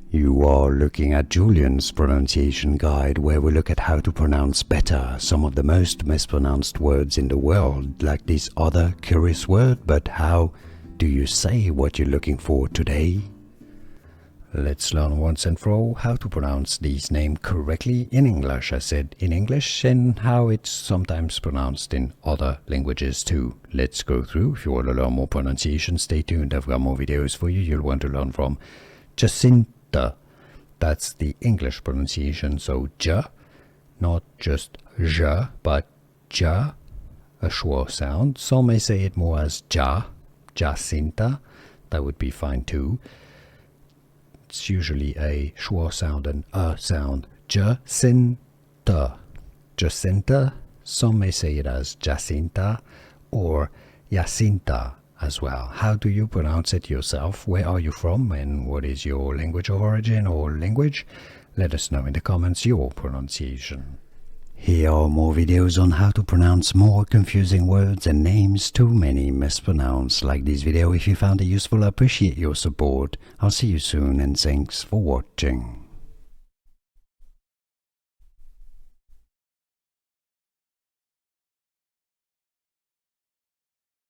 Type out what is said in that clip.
You are looking at Julian's pronunciation guide, where we look at how to pronounce better some of the most mispronounced words in the world, like this other curious word. But how do you say what you're looking for today? Let's learn once and for all how to pronounce this name correctly in English, I said in English, and how it's sometimes pronounced in other languages too. Let's go through. If you want to learn more pronunciation, stay tuned. I've got more videos for you you'll want to learn from. Jacinta, that's the English pronunciation, so ja, not just ja, but ja, a schwa sound. Some may say it more as ja, Jacinta, that would be fine too. It's usually a schwa sound and a sound. Jacinta. Jacinta. Some may say it as Jacinta or Jacinta as well. How do you pronounce it yourself? Where are you from and what is your language of origin or language? Let us know in the comments your pronunciation. Here are more videos on how to pronounce more confusing words and names too many mispronounced. Like this video if you found it useful. I appreciate your support. I'll see you soon and thanks for watching.